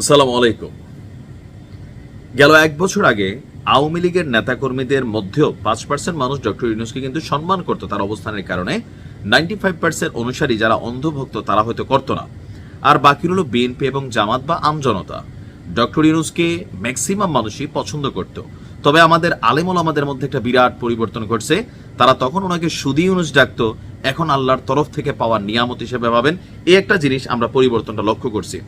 আসসালামু আলাইকুম। গেল এক বছর আগে আওয়ামী লীগের নেতাকর্মীদের মধ্যেও 5% মানুষ ডক্টর ইউনূসকে কিন্তু সম্মান করত তার অবস্থানের কারণে। 95% অনুসারী যারা অন্ধভক্ত তারা হয়তো করতো না, আর বাকি হলো বিএনপি এবং জামাত বা আমজনতা। ডক্টর ইউনূসকে ম্যাক্সিমাম মানুষই পছন্দ করত, তবে আমাদের আলেমুল আমাদের মধ্যে একটা বিরাট পরিবর্তন ঘটছে। তারা তখন ওনাকে সুদী ইউনূস ডাকতো, এখন আল্লাহর তরফ থেকে পাওয়ার নিয়ামত হিসেবে ভাবেন। এই একটা জিনিস আমরা পরিবর্তনটা লক্ষ্য করছি।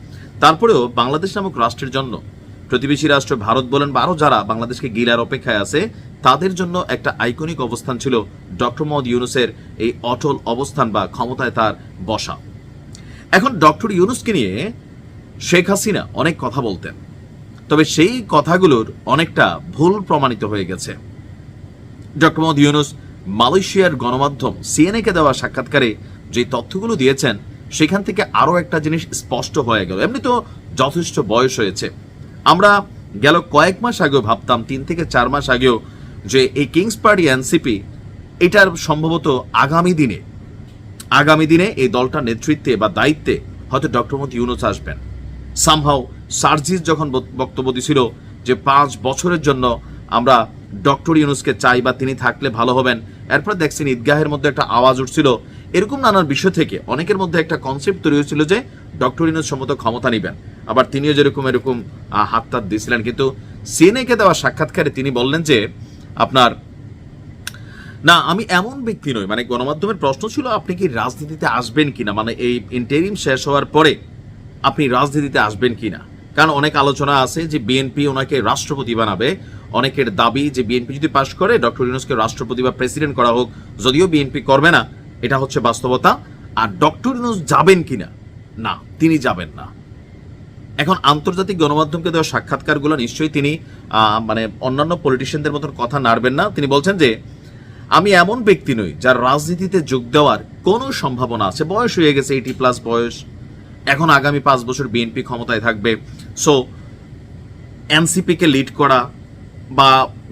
তারপরেও বাংলাদেশ নামক রাষ্ট্রের জন্য প্রতিবেশী রাষ্ট্র ভারত বলেন বা আরো যারা বাংলাদেশকে গিলার অপেক্ষায় আছে, তাদের জন্য একটা আইকনিক অবস্থান ছিল ডক্টর মোহাম্মদ ইউনূসের এই অটল অবস্থান বা ক্ষমতায় তার বসা। এখন ডক্টর ইউনূসকে নিয়ে শেখ হাসিনা অনেক কথা বলতেন, তবে সেই কথাগুলোর অনেকটা ভুল প্রমাণিত হয়ে গেছে। ডক্টর মোহাম্মদ ইউনূস মালয়েশিয়ার গণমাধ্যম সিএনএ-কে দেওয়া সাক্ষাৎকারে যে তথ্যগুলো দিয়েছেন, সেখান থেকে আরো একটা জিনিস স্পষ্ট হয়ে গেল। এমনি তো যথেষ্ট বয়স হয়েছে, আমরা গেল কয়েক মাস আগেও ভাবতাম, 3 থেকে 4 মাস আগেও, যে এই কিংস পার্টি এনসিপি এটার সম্ভবত আগামী দিনে এই দলটার নেতৃত্বে বা দায়িত্বে হয়তো ডক্টর মোহাম্মদ ইউনূস আসবেন। সামহাও সার্জিস যখন বক্তব্য দিছিল যে 5 বছরের জন্য আমরা ডক্টর ইউনূসকে চাই বা তিনি থাকলে ভালো হবেন, এরপর দেখছেন ঈদগাহের মধ্যে একটা আওয়াজ উঠছিল। এরকম নানান বিষয় থেকে অনেকের মধ্যে একটা কনসেপ্ট তৈরি হয়েছিল যে ডক্টর ইউনূস সম্ভবত ক্ষমতা নেবেন, আবার তিনিও এরকম হাততাত দিয়েছিলেন। কিন্তু সিএনএ-কে দেওয়া সাক্ষাৎকারে তিনি বললেন যে আপনার না, আমি এমন ব্যক্তি নই। মানে গণমাধ্যমের প্রশ্ন ছিল আপনি কি রাজনীতিতে আসবেন কিনা, মানে এই ইন্টারিম শেষ হওয়ার পরে আপনি রাজনীতিতে আসবেন কিনা। কারণ অনেক আলোচনা আছে যে বিএনপি ওনাকে রাষ্ট্রপতি বানাবে, অনেকের দাবি যে বিএনপি যদি পাশ করে ডক্টর ইউনূসকে রাষ্ট্রপতি বা প্রেসিডেন্ট করা হোক, যদিও বিএনপি করবে না, এটা হচ্ছে বাস্তবতা। আর ডক্টর ইউনূস যাবেন কিনা, না, তিনি যাবেন না। এখন আন্তর্জাতিক গণমাধ্যমকে দেওয়া সাক্ষাৎকারগুলো নিশ্চয়ই তিনি মানে অন্যান্য পলিটিশিয়ানদের মতন কথা নাড়বেন না। তিনি বলছেন যে আমি এমন ব্যক্তি নই যার রাজনীতিতে যোগ দেওয়ার কোনো সম্ভাবনা আছে। বয়স হয়ে গেছে, 80+ বয়স, এখন আগামী 5 বছর বিএনপি ক্ষমতায় থাকবে। সো এনসিপিকে লিড করা বা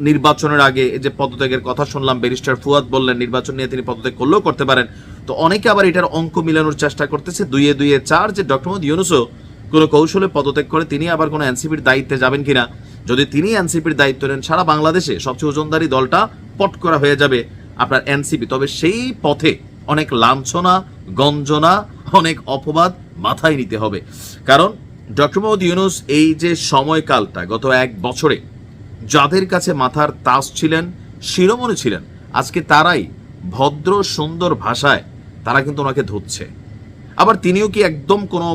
নির্বাচনের আগে যে পদত্যাগের কথা শুনলাম, ব্যারিস্টার ফুয়াদ বললেন নির্বাচন নিয়ে তিনি পদত্যাগ করলেও করতে পারেন। তো অনেকে আবার এটার অঙ্ক মিলানোর চেষ্টা করতেছে, 2 এ 4, যে ডক্টর মোহাম্মদ ইউনূসও কোনো কৌশলে পদত্যাগ করে তিনি আবার কোনো এনসিপির দায়িত্বে যাবেন কিনা। যদি তিনি এনসিপির দায়িত্ব নেন, সারা বাংলাদেশে সবচেয়ে ওজনদারি দলটা পট করা হয়ে যাবে আপনার এনসিপি। তবে সেই পথে অনেক লাঞ্ছনা, গঞ্জনা, অনেক অপবাদ মাথায় নিতে হবে। কারণ ডক্টর মোহাম্মদ ইউনূস এই যে সময়কালটা গত 1 বছরে যাদের কাছে মাথার তাজ ছিলেন, শিরোমণি ছিলেন, আজকে তারাই ভদ্র সুন্দর ভাষায় তারা কিন্তু ওনাকে ধুচ্ছে। আবার তিনিও কি একদম কোনো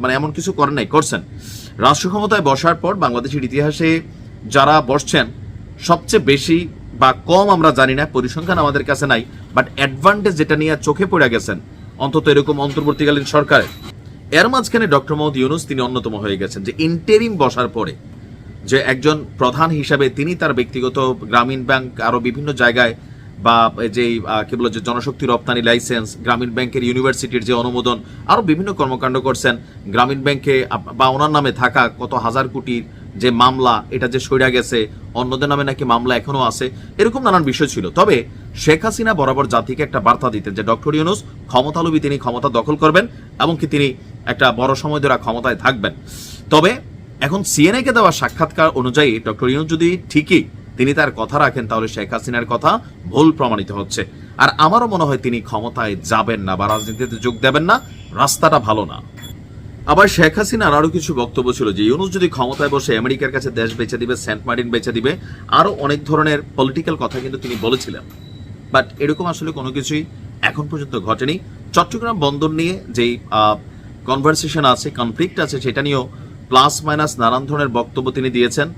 মানে এমন কিছু করেন নাই, করছেন। রাষ্ট্র ক্ষমতায় বসার পর বাংলাদেশের ইতিহাসে যারা বসছেন সবচেয়ে বেশি বা কম আমরা জানি না, পরিসংখ্যান আমাদের কাছে নাই, বাট অ্যাডভান্টেজ যেটা নিয়ে চোখে পড়ে গেছেন অন্তত এরকম অন্তর্বর্তীকালীন সরকারে, এর মাঝখানে ডক্টর মোহাম্মদ ইউনূস তিনি অন্যতম হয়ে গেছেন। যে ইন্টারিম বসার পরে যে একজন প্রধান হিসাবে তিনি তার ব্যক্তিগত গ্রামীণ ব্যাংক আরো বিভিন্ন জায়গায় বা যে কি বলে যে জনশক্তি রপ্তানি লাইসেন্স, গ্রামীণ ব্যাংকের ইউনিভার্সিটির যে অনুমোদন, আরো বিভিন্ন কর্মকাণ্ড করছেন। গ্রামীণ ব্যাংকে বা ওনার নামে থাকা কত হাজার কোটির যে মামলা, এটা যে সইরা গেছে, অন্যদের নামে নাকি মামলা এখনো আছে, এরকম নানান বিষয় ছিল। তবে শেখ হাসিনা বরাবর জাতিকে একটা বার্তা দিতেন যে ডক্টর ইউনূস ক্ষমতালোভী, তিনি ক্ষমতা দখল করবেন, এমনকি তিনি একটা বড় সময় ধরে ক্ষমতায় থাকবেন। তবে এখন সিএনএ-কে দেওয়া সাক্ষাৎকার অনুযায়ী ডক্টর ইউনূস যদি ঠিকই তিনি তার কথা রাখেন, তাহলে শেখ হাসিনার কথা ভুল প্রমাণিত হচ্ছে। আর আমারও মনে হয় তিনি ক্ষমতায় যাবেন না বা রাজনীতিতে যোগ দেবেন না, রাস্তাটা ভালো না। আবার শেখ হাসিনার আরো কিছু বক্তব্য ছিল যে ইউনূস যদি ক্ষমতায় বসে আমেরিকার কাছে দেশ বেচে দিবে, সেন্ট মার্টিন বেচে দিবে, আরো অনেক ধরনের পলিটিক্যাল কথা কিন্তু তিনি বলেছিলেন। বাট এরকম আসলে কোনো কিছুই এখন পর্যন্ত ঘটেনি। চট্টগ্রাম বন্দর নিয়ে যেই কনভারসেশন আছে, কনফ্লিক্ট আছে, সেটা নিয়েও প্লাস মাইনাস নানান ধরনের বক্তব্য তিনি দিয়েছেন।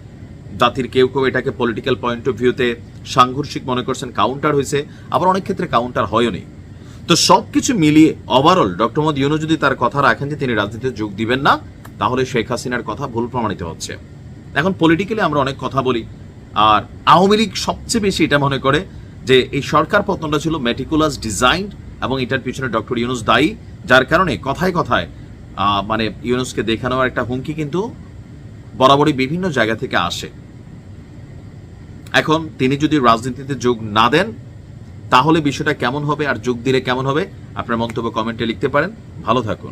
জাতির কেউ কেউ এটাকে পলিটিক্যাল পয়েন্ট অফ ভিউতে সাংঘর্ষিক মনে করছেন, কাউন্টার হয়েছে, আবার অনেক ক্ষেত্রে কাউন্টার হয়নি। তো সবকিছু মিলিয়ে ওভারঅল ডক্টর মোহাম্মদ ইউনূস যদি তার কথা রাখেন যে তিনি রাজনীতিতে যোগ দিবেন না, তাহলে শেখ হাসিনার কথা ভুল প্রমাণিত হচ্ছে। এখন পলিটিক্যালি আমরা অনেক কথা বলি, আর আওয়ামী লীগ সবচেয়ে বেশি এটা মনে করে যে এই সরকার পতনটা ছিল মেটিকুলাস ডিজাইন এবং এটার পিছনে ডক্টর ইউনূস দায়ী, যার কারণে কথায় কথায় মানে ইউনূসকে দেখানোর একটা হুমকি কিন্তু বরাবরই বিভিন্ন জায়গা থেকে আসে। এখন তিনি যদি রাজনীতিতে যোগ না দেন, তাহলে বিষয়টা কেমন হবে আর যোগ দিলে কেমন হবে, আপনার মন্তব্য কমেন্টে লিখতে পারেন। ভালো থাকুন।